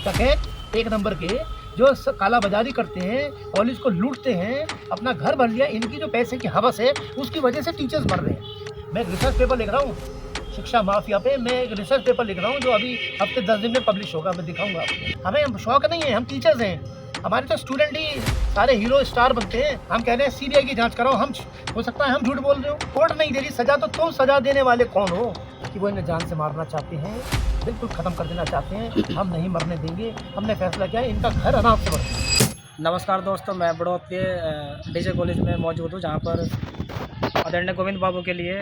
डकैत एक नंबर के जो काला बाजारी करते हैं, कॉलेज को लूटते हैं, अपना घर भर लिया। इनकी जो पैसे की हवस है उसकी वजह से टीचर्स मर रहे हैं। मैं एक रिसर्च पेपर लिख रहा हूँ शिक्षा माफिया पे, मैं एक रिसर्च पेपर लिख रहा हूँ जो अभी हफ्ते 10 दिन में पब्लिश होगा, मैं दिखाऊंगा आपको। हमें शौक नहीं है, हम टीचर्स हैं, हमारे तो स्टूडेंट ही सारे हीरो स्टार बनते हैं। हम कह रहे हैं सीबीआई की जांच कराओ। हम हो सकता है हम झूठ बोल रहे हो, कोर्ट नहीं दे रही सजा, तो तुम सजा देने वाले कौन हो? कि वो इन्हें जान से मारना चाहते हैं, बिल्कुल ख़त्म कर देना चाहते हैं। हम नहीं मरने देंगे। हमने फैसला किया है इनका घर अनाथ से भर। नमस्कार दोस्तों, मैं बड़ौत के डीजे कॉलेज में मौजूद हूँ, जहाँ पर आदरणीय गोविंद बाबू के लिए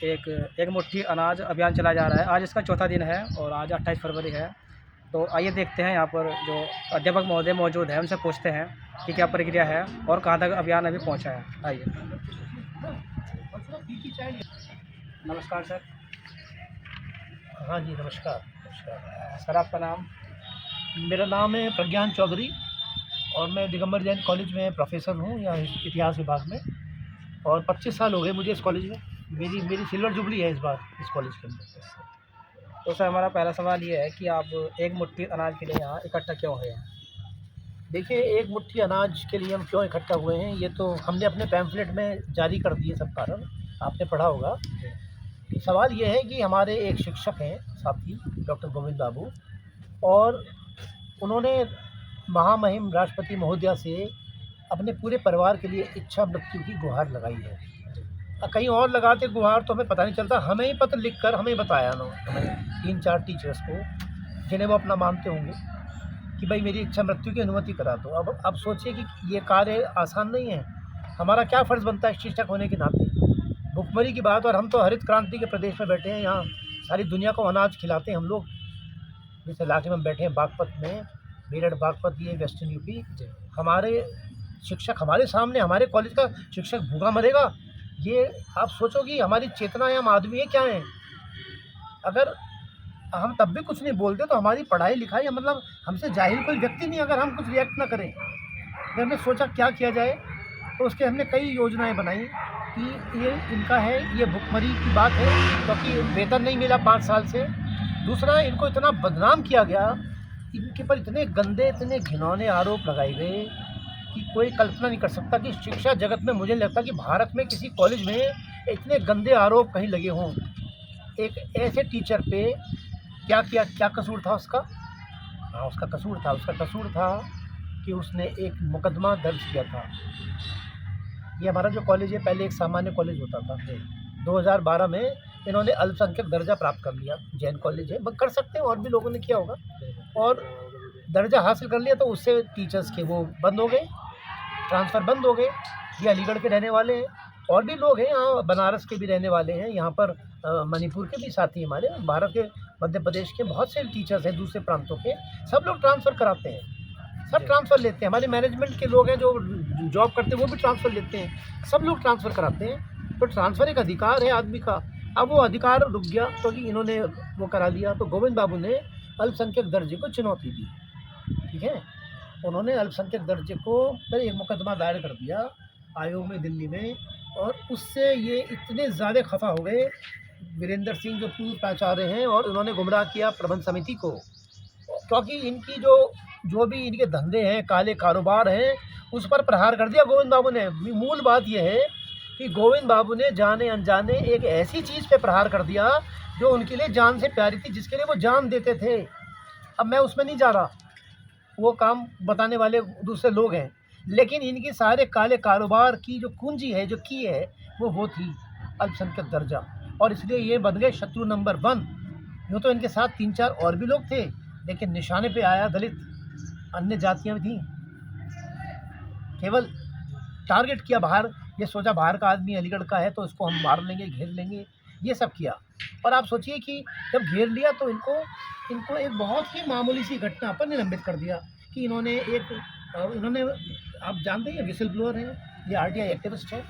एक मुट्ठी अनाज अभियान चलाया जा रहा है। आज इसका चौथा दिन है और आज 28 फरवरी है। तो आइए देखते हैं यहाँ पर जो अध्यापक महोदय मौजूद हैं, उनसे पूछते हैं कि क्या प्रक्रिया है और कहाँ तक अभियान अभी पहुँचा है। आइए। नमस्कार सर। हाँ जी, नमस्कार। नमस्कार सर, आपका नाम? मेरा नाम है प्रज्ञान चौधरी और मैं दिगंबर जैन कॉलेज में प्रोफेसर हूँ, या इतिहास विभाग में। और 25 साल हो गए मुझे इस कॉलेज में। मेरी सिल्वर जुबली है इस बार इस कॉलेज के अंदर। तो सर, हमारा पहला सवाल ये है कि आप एक मुट्ठी अनाज के लिए यहाँ इकट्ठा क्यों हुए हैं? देखिए, एक मुट्ठी अनाज के लिए हम क्यों इकट्ठा हुए हैं, ये तो हमने अपने पैम्फलेट में जारी कर दिए सब कारण, आपने पढ़ा होगा। सवाल ये है कि हमारे एक शिक्षक हैं साथी, डॉक्टर गोविंद बाबू, और उन्होंने महामहिम राष्ट्रपति महोदया से अपने पूरे परिवार के लिए इच्छा मृत्यु की गुहार लगाई है। कहीं और लगाते गुहार तो हमें पता नहीं चलता, हमें ही पत्र लिखकर हमें बताया ना, हमें 3-4 टीचर्स को, जिन्हें वो अपना मानते होंगे, कि भाई मेरी इच्छा मृत्यु की अनुमति करा दो। अब सोचिए कि ये कार्य आसान नहीं है। हमारा क्या फ़र्ज़ बनता है शिक्षक होने के नाते? भुखमरी की बात, और हम तो हरित क्रांति के प्रदेश में बैठे हैं, यहाँ सारी दुनिया को अनाज खिलाते हैं हम लोग। जिस इलाके में हम बैठे हैं बागपत में, मेरठ बागपत, ये वेस्टर्न यूपी, हमारे शिक्षक हमारे सामने, हमारे कॉलेज का शिक्षक भूखा मरेगा? ये आप सोचो कि हमारी चेतना या हम आदमी है क्या है? अगर हम तब भी कुछ नहीं बोलते तो हमारी पढ़ाई लिखाई, मतलब हमसे जाहिल कोई व्यक्ति नहीं, अगर हम कुछ रिएक्ट ना करें। फिर हमने सोचा क्या किया जाए, तो उसके हमने कई योजनाएं बनाई कि ये इनका है, ये भुखमरी की बात है क्योंकि वेतन नहीं मिला 5 साल से। दूसरा, इनको इतना बदनाम किया गया, इनके पर इतने गंदे, इतने घिनौने आरोप लगाए गए कि कोई कल्पना नहीं कर सकता कि शिक्षा जगत में, मुझे नहीं लगता कि भारत में किसी कॉलेज में इतने गंदे आरोप कहीं लगे हों। एक ऐसे टीचर पे क्या कसूर था उसका? हाँ, उसका कसूर था कि उसने एक मुकदमा दर्ज किया था। ये हमारा जो कॉलेज है, पहले एक सामान्य कॉलेज होता था। 2012 में इन्होंने अल्पसंख्यक दर्जा प्राप्त कर लिया। जैन कॉलेज है, कर सकते हैं, और भी लोगों ने किया होगा, और दर्जा हासिल कर लिया। तो उससे टीचर्स के वो बंद हो गए, ट्रांसफ़र बंद हो गए। ये अलीगढ़ के रहने वाले हैं, और भी लोग हैं यहाँ, बनारस के भी रहने वाले हैं, यहाँ पर मणिपुर के भी साथी हमारे, भारत के, मध्य प्रदेश के बहुत से टीचर्स हैं, दूसरे प्रांतों के। सब लोग ट्रांसफ़र कराते हैं, सब ट्रांसफ़र लेते हैं। हमारे मैनेजमेंट के लोग हैं जो जॉब करते हैं, वो भी ट्रांसफ़र लेते हैं, सब लोग ट्रांसफ़र कराते हैं। तो ट्रांसफ़र एक अधिकार है आदमी का। अब वो अधिकार रुक गया तो कि इन्होंने वो करा लिया। तो गोविंद बाबू ने अल्पसंख्यक दर्जे को चुनौती दी, ठीक है। उन्होंने अल्पसंख्यक दर्जे को पर एक मुकदमा दायर कर दिया आयोग में, दिल्ली में, और उससे ये इतने ज़्यादा खफा हो गए वीरेंद्र सिंह, जो पूर्व प्राचार्य हैं, और उन्होंने गुमराह किया प्रबंध समिति को, क्योंकि इनकी जो भी इनके धंधे हैं, काले कारोबार हैं, उस पर प्रहार कर दिया गोविंद बाबू ने। मूल बात यह है कि गोविंद बाबू ने जाने अनजाने एक ऐसी चीज़ पे प्रहार कर दिया जो उनके लिए जान से प्यारी थी, जिसके लिए वो जान देते थे। अब मैं उसमें नहीं जा रहा, वो काम बताने वाले दूसरे लोग हैं, लेकिन इनके सारे काले कारोबार की जो कुंजी है, जो की है, वो थी अल्पसंख्यक दर्जा, और इसलिए ये बन गए शत्रु नंबर 1। यूँ तो इनके साथ 3-4 और भी लोग थे, लेकिन निशाने पे आया दलित, अन्य जातियाँ थीं, केवल टारगेट किया बाहर। ये सोचा बाहर का आदमी अलीगढ़ का है तो इसको हम मार लेंगे, घेर लेंगे, ये सब किया। और आप सोचिए कि जब घेर लिया तो इनको एक बहुत ही मामूली सी घटना पर निलंबित कर दिया कि इन्होंने आप जानते हैं, विसल ब्लोअर हैं, ये आरटीआई एक्टिविस्ट हैं।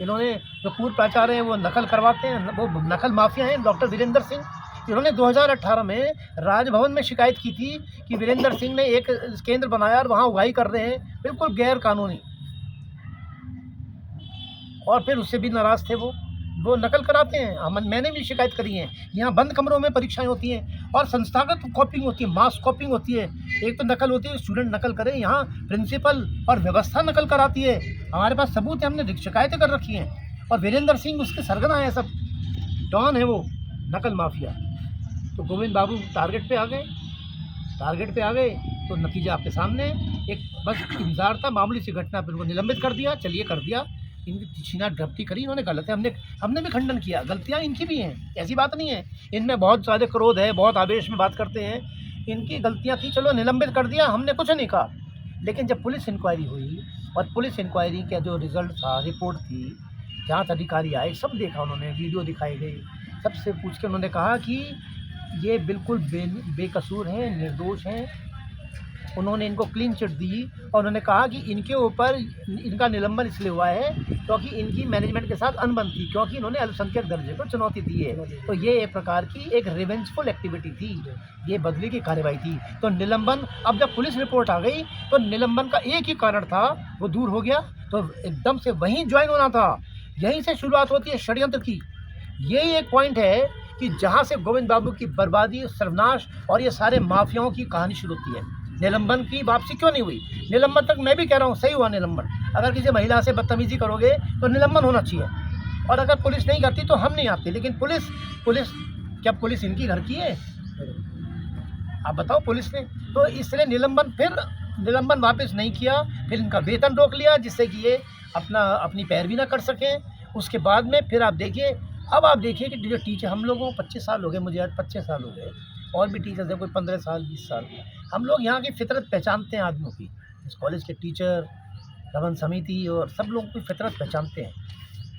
इन्होंने, जो पूर्व प्राचार्य हैं, वो नकल करवाते हैं, वो नकल माफिया हैं, डॉक्टर वीरेंद्र सिंह। इन्होंने 2018 में राजभवन में शिकायत की थी कि वीरेंद्र सिंह ने एक केंद्र बनाया और वहाँ उगाही कर रहे हैं, बिल्कुल गैर कानूनी। और फिर उससे भी नाराज़ थे वो, वो नकल कराते हैं। मैंने भी शिकायत करी है। यहाँ बंद कमरों में परीक्षाएं होती हैं और संस्थागत कॉपिंग होती है, मास कॉपिंग होती है। एक तो नकल होती है, स्टूडेंट नकल करे, यहाँ प्रिंसिपल और व्यवस्था नकल कराती है। हमारे पास सबूत है, हमने शिकायतें कर रखी हैं। और वीरेंद्र सिंह उसके सरगना है, सब डॉन है वो, नकल माफिया। तो गोविंद बाबू टारगेट पे आ गए तो नतीजा आपके सामने। एक बस इंतजार था, मामूली सी घटना पर उनको निलंबित कर दिया। चलिए कर दिया, इनकी छीना झपटी करी इन्होंने, गलत है। हमने भी खंडन किया, गलतियाँ इनकी भी हैं, ऐसी बात नहीं है। इनमें बहुत ज़्यादा क्रोध है, बहुत आवेश में बात करते हैं, इनकी गलतियाँ थी, चलो निलंबित कर दिया, हमने कुछ नहीं कहा। लेकिन जब पुलिस इंक्वायरी हुई और पुलिस इंक्वायरी का जो रिज़ल्ट था, रिपोर्ट थी, जाँच अधिकारी आए, सब देखा उन्होंने, वीडियो दिखाई गई, सबसे पूछ के उन्होंने कहा कि ये बिल्कुल बेकसूर हैं, निर्दोष हैं। उन्होंने इनको क्लीन चिट दी और उन्होंने कहा कि इनके ऊपर इनका निलंबन इसलिए हुआ है क्योंकि इनकी मैनेजमेंट के साथ अनबन थी, क्योंकि इन्होंने अल्पसंख्यक दर्जे को चुनौती दी है। तो ये एक प्रकार की एक रिवेंजफुल एक्टिविटी थी, ये बदले की कार्रवाई थी। तो निलंबन, अब जब पुलिस रिपोर्ट आ गई तो निलंबन का एक ही कारण था, वो दूर हो गया। तो एकदम से वहीं ज्वाइन होना था, यहीं से शुरुआत होती है षड्यंत्र की। यही एक पॉइंट है कि जहाँ से गोविंद बाबू की बर्बादी, सर्वनाश और ये सारे माफियाओं की कहानी शुरू होती है। निलंबन की वापसी क्यों नहीं हुई? निलंबन तक मैं भी कह रहा हूँ सही हुआ निलंबन। अगर किसी महिला से बदतमीजी करोगे तो निलंबन होना चाहिए, और अगर पुलिस नहीं करती तो हम नहीं आते। लेकिन पुलिस इनकी घर की है, आप बताओ पुलिस ने। तो इसलिए निलंबन वापस नहीं किया, फिर इनका वेतन रोक लिया जिससे कि ये अपनी पैरवी ना कर सकें। उसके बाद में फिर आप देखिए कि जो टीचर, हम लोगों को 25 साल हो गए, मुझे आज 25 साल हो गए, और भी टीचर्स हैं कोई 15 साल 20 साल। हम लोग यहाँ की फितरत पहचानते हैं आदमियों की, इस कॉलेज के टीचर, प्रबंध समिति और सब लोगों की फितरत पहचानते हैं।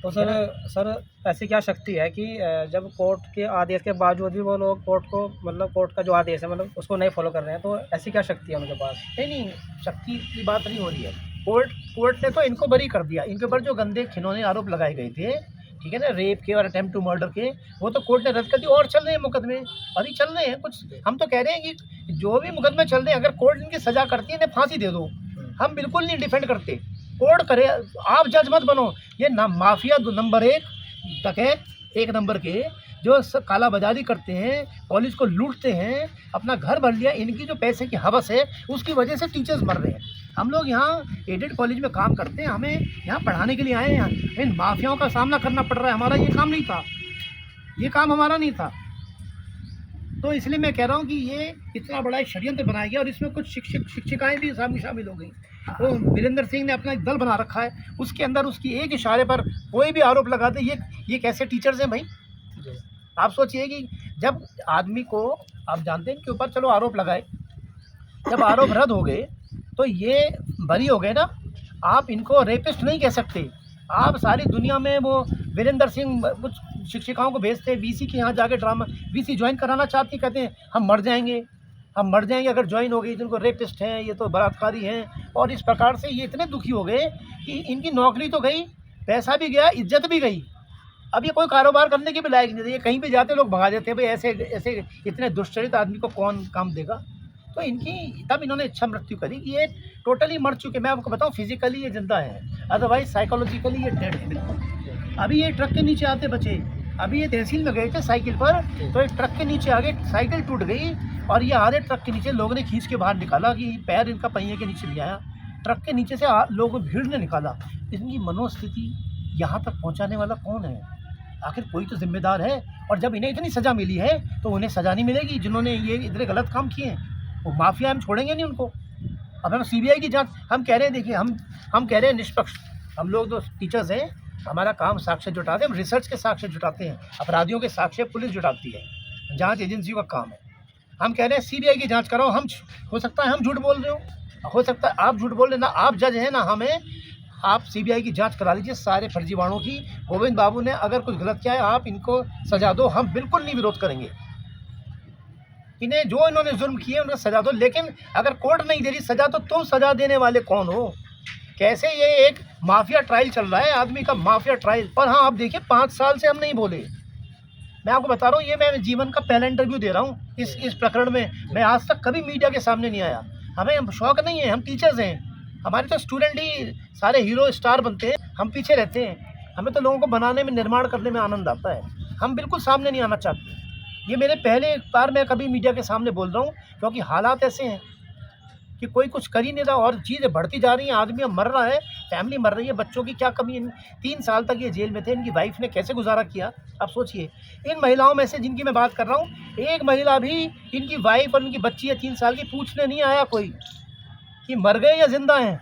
तो सर ऐसी क्या शक्ति है कि जब कोर्ट के आदेश के बावजूद भी वो लोग कोर्ट का जो आदेश है उसको नहीं फॉलो कर रहे हैं, तो ऐसी क्या शक्ति है उनके पास? नहीं, शक्ति की बात नहीं हो रही है। कोर्ट ने तो इनको बरी कर दिया। इनके ऊपर जो गंदे खिलौने आरोप लगाए गए थे, ठीक है ना, रेप के और अटेम्प्ट टू मर्डर के, वो तो कोर्ट ने रद्द कर दिए और चल रहे हैं मुकदमे, अभी चल रहे हैं कुछ। हम तो कह रहे हैं कि जो भी मुकदमे चल रहे हैं, अगर कोर्ट इनकी सजा करती है इन्हें फांसी दे दो। हम बिल्कुल नहीं डिफेंड करते, कोर्ट करे, आप जज मत बनो। ये ना माफिया नंबर 1 डकैत, 1 नंबर के जो काला बाजारी करते हैं, कॉलेज को लूटते हैं, अपना घर भर लिया, इनकी जो पैसे की हवस है उसकी वजह से टीचर्स मर रहे हैं। हम लोग यहाँ एडेड कॉलेज में काम करते हैं, हमें यहाँ पढ़ाने के लिए आए हैं, इन माफियाओं का सामना करना पड़ रहा है। हमारा ये काम नहीं था, ये काम हमारा नहीं था। तो इसलिए मैं कह रहा हूँ कि ये इतना बड़ा षड्यंत्र बनाया गया, और इसमें कुछ शिक्षिकाएँ भी शामिल हो गई। तो वीरेंद्र सिंह ने अपना एक दल बना रखा है, उसके अंदर उसकी एक इशारे पर कोई भी आरोप लगा दे। ये कैसे टीचर्स हैं भाई? आप सोचिए कि जब आदमी को, आप जानते हैं इनके ऊपर चलो आरोप लगाए, जब आरोप रद्द हो गए तो ये बरी हो गए ना। आप इनको रेपिस्ट नहीं कह सकते। आप सारी दुनिया में वो वीरेंद्र सिंह कुछ शिक्षिकाओं को भेजते हैं वीसी के यहाँ जाके ड्रामा, वीसी ज्वाइन कराना चाहती, कहते हैं हम मर जाएंगे अगर ज्वाइन हो गई, जिनको रेपिस्ट हैं, ये तो बलात्कारी हैं। और इस प्रकार से ये इतने दुखी हो गए कि इनकी नौकरी तो गई, पैसा भी गया, इज्जत भी गई। अब ये कोई कारोबार करने के भी लायक नहीं थे। ये कहीं भी जाते लोग भगा देते हैं, भाई ऐसे इतने दुष्चरित आदमी को कौन काम देगा। तो तब इन्होंने इच्छा मृत्यु करी कि ये टोटली मर चुके। मैं आपको बताऊं, फिजिकली ये जिंदा है, अदरवाइज साइकोलॉजिकली ये डेड है बिल्कुल। अभी ये ट्रक के नीचे आते बचे, अभी ये तहसील में गए थे साइकिल पर, तो एक ट्रक के नीचे आ गए, साइकिल टूट गई और ये आधे ट्रक के नीचे लोगों ने खींच के बाहर निकाला कि पैर इनका पहिए के नीचे नहीं आया, ट्रक के नीचे से लोगों भीड़ ने निकाला। इनकी मनोस्थिति यहाँ तक पहुँचाने वाला कौन है? आखिर कोई तो जिम्मेदार है। और जब इन्हें इतनी सज़ा मिली है तो उन्हें सज़ा नहीं मिलेगी जिन्होंने ये इतने गलत काम किए हैं। वो माफिया हम छोड़ेंगे नहीं उनको। अब हम सीबीआई की जांच हम कह रहे हैं, देखिए हम कह रहे हैं निष्पक्ष। हम लोग तो टीचर्स हैं, हमारा काम साक्ष्य जुटाते हैं, हम रिसर्च के साक्ष्य जुटाते हैं, अपराधियों के साक्ष्य पुलिस जुटाती है, जांच एजेंसियों का काम है। हम कह रहे हैं सीबीआई की जांच कराओ। हो सकता है हम झूठ बोल रहे हो सकता है आप झूठ बोल रहे, ना आप जज हैं ना हमें। आप सीबीआई की जांच करा लीजिए सारे फर्जीवाड़ों की। गोविंद बाबू ने अगर कुछ गलत किया है, आप इनको सजा दो, हम बिल्कुल नहीं विरोध करेंगे। इन्हें जो इन्होंने जुर्म किए उन्हें सजा दो, लेकिन अगर कोर्ट नहीं दे रही सजा तो तुम सजा देने वाले कौन हो? कैसे ये एक माफिया ट्रायल चल रहा है, आदमी का माफिया ट्रायल। और हाँ, आप देखिए 5 साल से हम नहीं बोले। मैं आपको बता रहा हूँ, ये मैं जीवन का पहला इंटरव्यू दे रहा हूँ इस प्रकरण में। मैं आज तक कभी मीडिया के सामने नहीं आया। हमें शौक नहीं है, हम टीचर्स हैं, हमारे तो स्टूडेंट ही सारे हीरो स्टार बनते हैं, हम पीछे रहते हैं। हमें तो लोगों को बनाने में, निर्माण करने में आनंद आता है। हम बिल्कुल सामने नहीं आना चाहते। ये मेरे पहले बार मैं कभी मीडिया के सामने बोल रहा हूँ, क्योंकि हालात ऐसे हैं कि कोई कुछ कर ही नहीं रहा और चीज़ें बढ़ती जा रही हैं। आदमी अब मर रहा है, फैमिली मर रही है, बच्चों की क्या कमी है। 3 साल तक ये जेल में थे, इनकी वाइफ ने कैसे गुजारा किया आप सोचिए। इन महिलाओं में से जिनकी मैं बात कर रहा हूँ, एक महिला भी, इनकी वाइफ और उनकी बच्ची है 3 साल की, पूछने नहीं आया कोई कि मर गए या जिंदा हैं।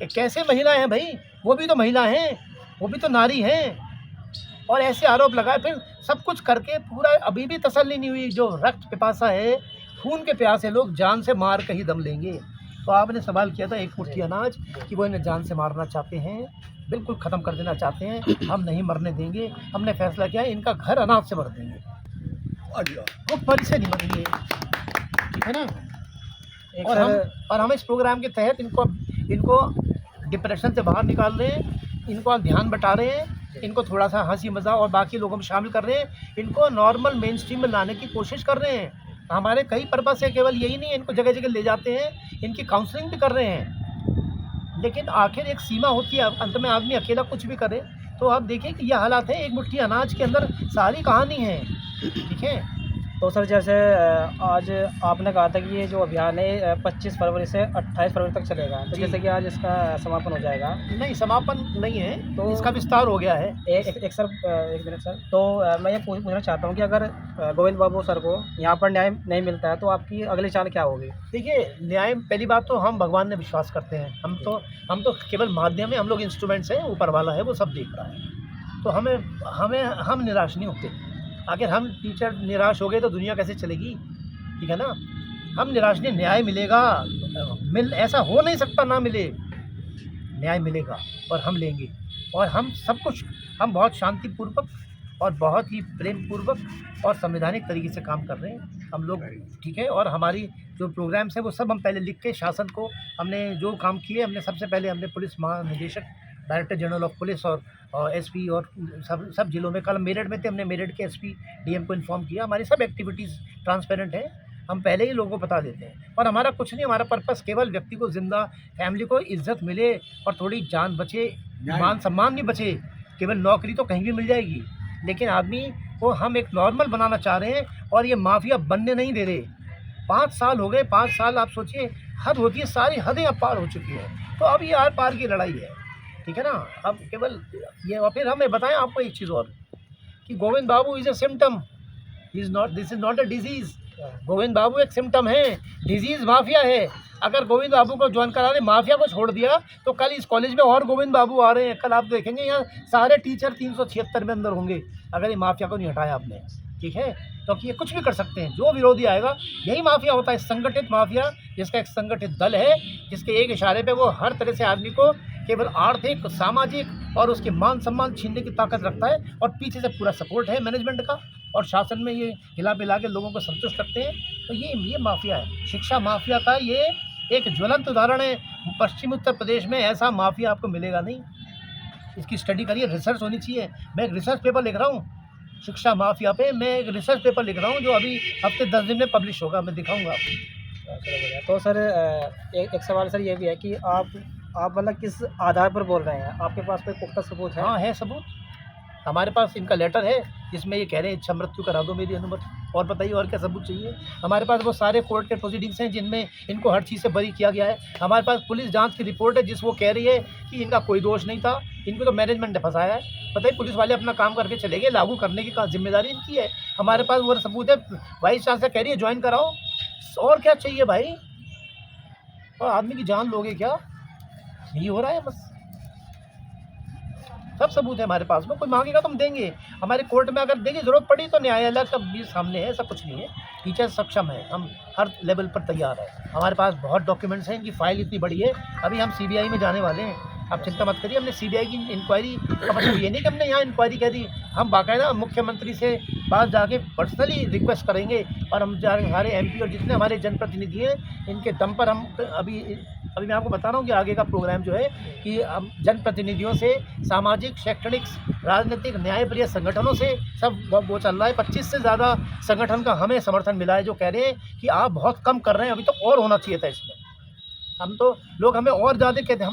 ये कैसे महिला हैं भाई, वो भी तो महिला हैं, वो भी तो नारी हैं। और ऐसे आरोप लगाए, फिर सब कुछ करके पूरा अभी भी तसल्ली नहीं हुई। जो रक्त पिपासा है, खून के प्यासे लोग जान से मार के ही दम लेंगे। तो आपने सवाल किया था एक मुट्ठी अनाज कि वो इन्हें जान से मारना चाहते हैं, बिल्कुल ख़त्म कर देना चाहते हैं। हम नहीं मरने देंगे। हमने फैसला किया है इनका घर अनाज से भर देंगे, वो परी से नहीं मरेंगे, ठीक है ना। एक और हम इस प्रोग्राम के तहत इनको डिप्रेशन से बाहर निकाल रहे हैं, इनको ध्यान बटा रहे हैं, इनको थोड़ा सा हंसी मज़ाक और बाकी लोगों में शामिल कर रहे हैं, इनको नॉर्मल मेन स्ट्रीम में लाने की कोशिश कर रहे हैं। हमारे कई पर्पस है, केवल यही नहीं है। इनको जगह जगह ले जाते हैं, इनकी काउंसलिंग भी कर रहे हैं, लेकिन आखिर एक सीमा होती है। अंत में आदमी अकेला कुछ भी करे। तो आप देखिए कि यह हालात है। एक मुट्ठी अनाज के अंदर सारी कहानी है, ठीक है। तो सर जैसे आज आपने कहा था कि ये जो अभियान है 25 फरवरी से 28 फरवरी तक चलेगा, तो जी। जैसे कि आज इसका समापन हो जाएगा। नहीं, समापन नहीं है, तो तो इसका विस्तार हो गया है। एक सर, एक मिनट सर, तो मैं ये पूछना चाहता हूँ कि अगर गोविंद बाबू सर को यहाँ पर न्याय नहीं मिलता है तो आपकी अगली चाल क्या होगी? देखिए, न्याय, पहली बात तो हम भगवान में विश्वास करते हैं। हम तो केवल माध्यम है, हम लोग इंस्ट्रूमेंट्स हैं, ऊपर वाला है वो सब देख रहा है। तो हम निराश नहीं होते। आखिर हम टीचर निराश हो गए तो दुनिया कैसे चलेगी, ठीक है ना। हम निराश नहीं, न्याय मिलेगा। ऐसा हो नहीं सकता ना मिले, न्याय मिलेगा और हम लेंगे। और हम सब कुछ, हम बहुत शांतिपूर्वक और बहुत ही प्रेम पूर्वक और संवैधानिक तरीके से काम कर रहे हैं हम लोग, ठीक है। और हमारी जो प्रोग्राम्स हैं वो सब हम पहले लिख के शासन को, हमने जो काम किए, हमने सबसे पहले हमने पुलिस महानिदेशक, डायरेक्टर जनरल ऑफ पुलिस और एसपी और सब जिलों में, कल मेरठ में थे, हमने मेरठ के एसपी डीएम को इन्फॉर्म किया। हमारी सब एक्टिविटीज़ ट्रांसपेरेंट है, हम पहले ही लोगों को बता देते हैं। और हमारा कुछ नहीं, हमारा पर्पस केवल व्यक्ति को जिंदा, फैमिली को इज्जत मिले और थोड़ी जान बचे, मान सम्मान नहीं बचे। केवल नौकरी तो कहीं भी मिल जाएगी, लेकिन आदमी को हम एक नॉर्मल बनाना चाह रहे हैं और ये माफिया बनने नहीं दे रहे। 5 साल हो गए, 5 साल आप सोचिए, हद होती है, सारी हदें अब पार हो चुकी हैं। तो अब ये आर पार की लड़ाई है, ठीक है ना। अब केवल ये, और फिर हमें बताएं आपको एक चीज़ और, कि Govind Babu is a symptom, this is not a disease. Govind Babu एक सिम्टम है, डिजीज़ माफिया है। अगर गोविंद बाबू को ज्वाइन करा रहे, माफिया को छोड़ दिया, तो कल इस कॉलेज में और गोविंद बाबू आ रहे हैं। कल आप देखेंगे यहाँ सारे टीचर 376 में अंदर होंगे, अगर ये माफिया को नहीं हटाया आपने, ठीक है। क्योंकि ये कुछ भी कर सकते हैं, जो विरोधी आएगा, यही माफिया होता है, संगठित माफिया, जिसका एक संगठित दल है, जिसके एक इशारे पे वो हर तरह से आदमी को केवल आर्थिक, सामाजिक और उसके मान सम्मान छीनने की ताकत रखता है। और पीछे से पूरा सपोर्ट है मैनेजमेंट का, और शासन में ये हिला पिला के लोगों को संतुष्ट रखते हैं। तो ये माफिया है, शिक्षा माफिया का ये एक ज्वलंत उदाहरण है। पश्चिम उत्तर प्रदेश में ऐसा माफिया आपको मिलेगा नहीं। इसकी स्टडी करिए, रिसर्च होनी चाहिए। मैं एक रिसर्च पेपर लिख रहा हूँ शिक्षा माफिया पे, मैं एक रिसर्च पेपर लिख रहा हूँ जो अभी हफ्ते 10 दिन में पब्लिश होगा, मैं दिखाऊंगा आपको। तो सर एक सवाल सर ये भी है कि आप मतलब किस आधार पर बोल रहे हैं? आपके पास कोई पुख्ता सबूत है? हाँ, है सबूत। हमारे पास इनका लेटर है जिसमें ये कह रहे हैं इच्छा मृत्यु करा दो मेरी अनुमति। और बताइए और क्या सबूत चाहिए? हमारे पास वो सारे कोर्ट के प्रोसीडिंग्स हैं जिनमें इनको हर चीज़ से बरी किया गया है। हमारे पास पुलिस जांच की रिपोर्ट है जिस वो कह रही है कि इनका कोई दोष नहीं था, इनको तो मैनेजमेंट ने फंसाया है। बताइए, पुलिस वाले अपना काम करके चले गए, लागू करने की जिम्मेदारी इनकी है। हमारे पास वो सबूत है, वाइस चांसलर कह रही है ज्वाइन कराओ। और क्या चाहिए भाई? और आदमी की जान लोगे क्या? यही हो रहा है बस। सब सबूत है हमारे पास में, कोई मांगेगा तो हम देंगे। हमारे कोर्ट में अगर देखिए ज़रूरत पड़ी तो न्यायालय का भी सामने है, ऐसा कुछ नहीं है। टीचर सक्षम है, हम हर लेवल पर तैयार है। हमारे पास बहुत डॉक्यूमेंट्स हैं, इनकी फाइल इतनी बड़ी है। अभी हम सीबीआई में जाने वाले हैं, आप चिंता मत करिए। हमने सीबीआई की इंक्वायरी का मतलब ये नहीं कि हमने यहाँ इंक्वायरी कह दी, हम बाकायदा मुख्यमंत्री से पास जाके पर्सनली रिक्वेस्ट करेंगे। और हम हमारे एमपी और जितने हमारे जनप्रतिनिधि हैं, इनके दम पर हम अभी मैं आपको बता रहा हूँ कि आगे का प्रोग्राम जो है कि हम जनप्रतिनिधियों से, सामाजिक, शैक्षणिक, राजनीतिक, न्यायप्रिय संगठनों से सब वो चल रहा है। 25 से ज़्यादा संगठन का हमें समर्थन मिला है जो कह रहे हैं कि आप बहुत कम कर रहे हैं, अभी तो और होना चाहिए था इसमें। हम तो लोग हमें और ज़्यादा कहते हैं,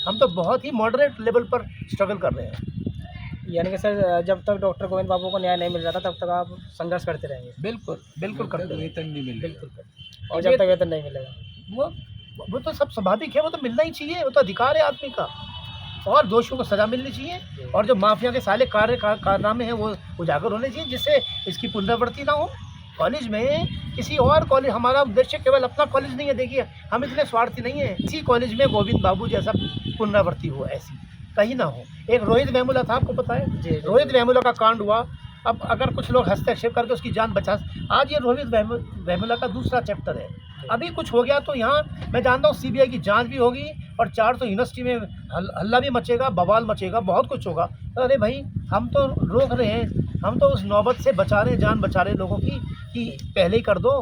हम तो बहुत ही मॉडरेट लेवल पर स्ट्रगल कर रहे हैं। यानी कि सर जब तक डॉक्टर गोविंद बाबू को न्याय नहीं मिल रहा था तब तक आप संघर्ष करते रहेंगे। बिल्कुल बिल्कुल करते हैं। वेतन नहीं मिलेगा। बिल्कुल करते और जब तक वेतन नहीं मिलेगा। वो तो सब स्वाभाविक है, वो तो मिलना ही चाहिए, वो तो अधिकार है आदमी का। और दोषियों को सज़ा मिलनी चाहिए और जो माफिया के साले कारनामे हैं वो उजागर होने चाहिए, जिससे इसकी पुनरावृत्ति ना हो। कॉलेज में किसी और कॉलेज, हमारा उद्देश्य केवल अपना कॉलेज नहीं है, देखिए हम इतने स्वार्थी नहीं हैं। इसी कॉलेज में गोविंद बाबू जैसा पुनरावृत्ति हो, ऐसी कहीं ना हो। एक रोहित वेमुला था, आपको पता है जी। रोहित वेमुला का कांड हुआ। अब अगर कुछ लोग हस्तक्षेप करके उसकी जान बचा, आज ये रोहित वेमुला का दूसरा चैप्टर है। अभी कुछ हो गया तो यहाँ मैं जानता हूँ सीबीआई की जांच भी होगी और 400 यूनिवर्सिटी में हल्ला भी मचेगा, बवाल मचेगा, बहुत कुछ होगा। अरे भाई हम तो रोक रहे हैं, हम तो उस नौबत से बचा रहे हैं, जान बचा रहे लोगों की, कि पहले ही कर दो,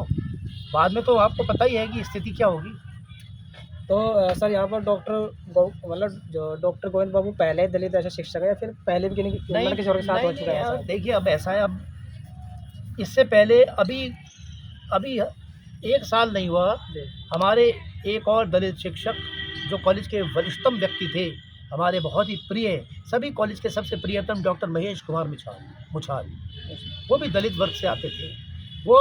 बाद में तो आपको पता ही है कि स्थिति क्या होगी। तो सर यहाँ पर मतलब जो डॉक्टर गोविंद बाबू पहले ही दलित ऐसे शिक्षक है या फिर पहले भी किसी और के साथ हो चुका है ऐसा? देखिए अब ऐसा है, अब इससे पहले अभी 1 साल नहीं हुआ, हमारे एक और दलित शिक्षक जो कॉलेज के वरिष्ठतम व्यक्ति थे, हमारे बहुत ही प्रिय, सभी कॉलेज के सबसे प्रियतम डॉक्टर महेश कुमार मुछाल, वो भी दलित वर्ग से आते थे। वो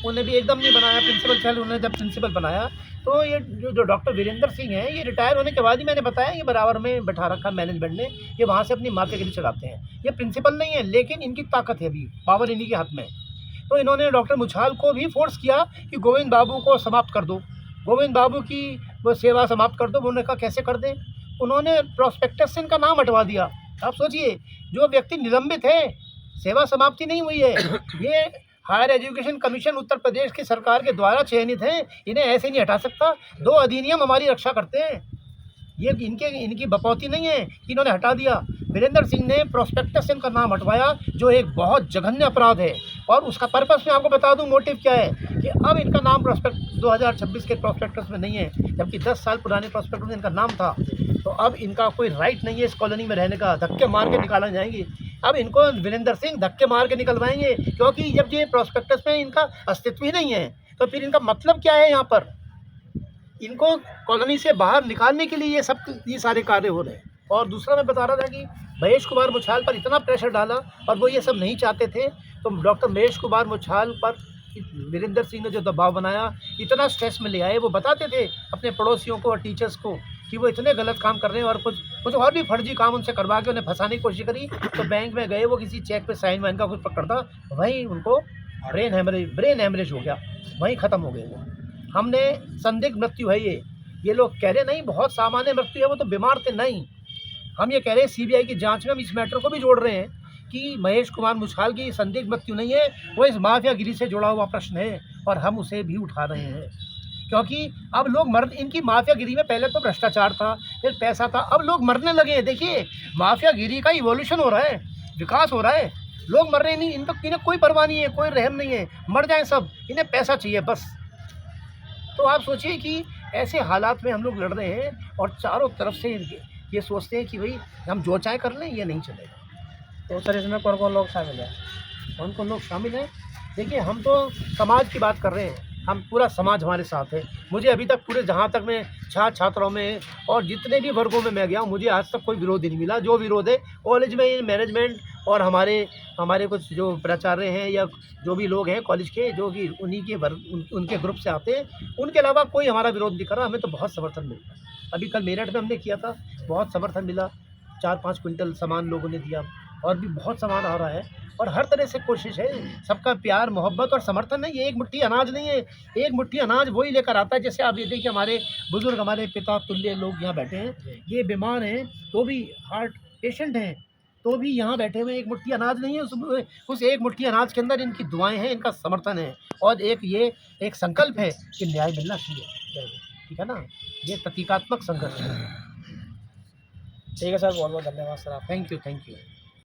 उन्हें भी एकदम नहीं बनाया प्रिंसिपल, चल उन्होंने जब प्रिंसिपल बनाया तो ये जो डॉक्टर वीरेंद्र सिंह हैं, ये रिटायर होने के बाद ही मैंने बताया, ये बराबर में बैठा रखा मैनेजमेंट ने, ये वहाँ से अपनी माफियागिरी चलाते हैं। ये प्रिंसिपल नहीं है लेकिन इनकी ताकत है, अभी पावर इन्हीं के हाथ में। तो इन्होंने डॉक्टर मुछाल को भी फोर्स किया कि गोविंद बाबू को समाप्त कर दो, गोविंद बाबू की वो सेवा समाप्त कर दो। उन्होंने कहा कैसे कर दें, उन्होंने प्रोस्पेक्टस से इनका नाम हटवा दिया। आप सोचिए, जो व्यक्ति निलंबित है, सेवा समाप्ति नहीं हुई है, ये higher education commission Uttar Pradesh की सरकार के द्वारा चयनित हैं, इन्हें ऐसे नहीं हटा सकता। 2 अधिनियम हमारी रक्षा करते हैं, ये इनकी बपौती नहीं है कि इन्होंने हटा दिया। वीरेंद्र सिंह ने प्रोस्पेक्टस से इनका नाम हटवाया, जो एक बहुत जघन्य अपराध है। और उसका पर्पस मैं आपको बता दूं, मोटिव क्या है कि अब इनका नाम 2026 के प्रोस्पेक्टस में नहीं है, जबकि 10 साल पुराने प्रोस्पेक्टस में इनका नाम था। तो अब इनका कोई राइट नहीं है इस कॉलोनी में रहने का, धक्के मार के निकाला जाएंगे। अब इनको वीरेंद्र सिंह धक्के मार के निकलवाएंगे, क्योंकि जब ये प्रोस्पेक्टस में इनका अस्तित्व ही नहीं है तो फिर इनका मतलब क्या है। यहाँ पर इनको कॉलोनी से बाहर निकालने के लिए ये सारे कार्य हो रहे हैं। और दूसरा मैं बता रहा था कि महेश कुमार मुछाल पर इतना प्रेशर डाला और वो ये सब नहीं चाहते थे, तो डॉक्टर महेश कुमार मुछाल पर वीरेंद्र सिंह ने जो दबाव बनाया, इतना स्ट्रेस में ले आए। वो बताते थे अपने पड़ोसियों को और टीचर्स को कि वो इतने गलत काम कर रहे हैं, और कुछ और भी फर्जी काम उनसे करवा के उन्हें फंसाने की कोशिश करी। तो बैंक में गए, वो किसी चेक पे साइन वाइन का कुछ पकड़ता, वहीं उनको ब्रेन हेमरेज हो गया, वहीं ख़त्म हो गए वो। हमने संदिग्ध मृत्यु है ये लोग कह रहे नहीं बहुत सामान्य मृत्यु है, वो तो बीमार थे नहीं। हम ये कह रहे हैं सीबीआई की जांच में हम इस मैटर को भी जोड़ रहे हैं कि महेश कुमार मुछाल की संदिग्ध मृत्यु नहीं है, वो इस माफियागिरी से जुड़ा हुआ प्रश्न है और हम उसे भी उठा रहे हैं। क्योंकि अब लोग इनकी माफियागिरी में पहले तो भ्रष्टाचार था, फिर पैसा था, अब लोग मरने लगे हैं। देखिए माफियागिरी का इवोल्यूशन हो रहा है, विकास हो रहा है, लोग मर रहे नहीं, इन्हें कोई परवाह नहीं है, कोई रहम नहीं है, मर जाएं सब, इन्हें पैसा चाहिए बस। तो आप सोचिए कि ऐसे हालात में हम लोग लड़ रहे हैं और चारों तरफ से ये सोचते हैं कि भाई हम जो चाहे कर लें, ये नहीं चलेगा। तो सर इसमें कौन कौन लोग शामिल हैं? कौन कौन लोग शामिल हैं? देखिए हम तो समाज की बात कर रहे हैं, हम पूरा समाज हमारे साथ है। मुझे अभी तक पूरे जहाँ तक मैं छात्राओं में और जितने भी वर्गों में मैं गया हूँ, मुझे आज तक कोई विरोध नहीं मिला। जो विरोध है कॉलेज में मैनेजमेंट और हमारे कुछ जो प्राचार्य हैं या जो भी लोग हैं कॉलेज के, जो कि उन्हीं के उनके ग्रुप से आते हैं, उनके अलावा कोई हमारा विरोध नहीं कर रहा। हमें तो बहुत समर्थन मिलता है। अभी कल मेरठ में हमने किया था, बहुत समर्थन मिला, 4-5 क्विंटल सामान लोगों ने दिया और भी बहुत सामान आ रहा है। और हर तरह से कोशिश है, सबका प्यार मोहब्बत और समर्थन है। ये एक मुट्ठी अनाज नहीं है, एक मुट्ठी अनाज वही लेकर आता है। जैसे आप ये देखिए हमारे बुजुर्ग, हमारे पिता तुल्य लोग यहाँ बैठे हैं, ये बीमार हैं तो भी, हार्ट पेशेंट हैं तो भी यहाँ बैठे हुए। एक मुट्ठी अनाज नहीं है, उस एक मुट्ठी अनाज के अंदर इनकी दुआएं हैं, इनका समर्थन है और एक संकल्प है कि न्याय मिलना चाहिए। ठीक है ना, ये प्रतीकात्मक संघर्ष है। ठीक है सर, बहुत बहुत धन्यवाद सर आप। Thank you.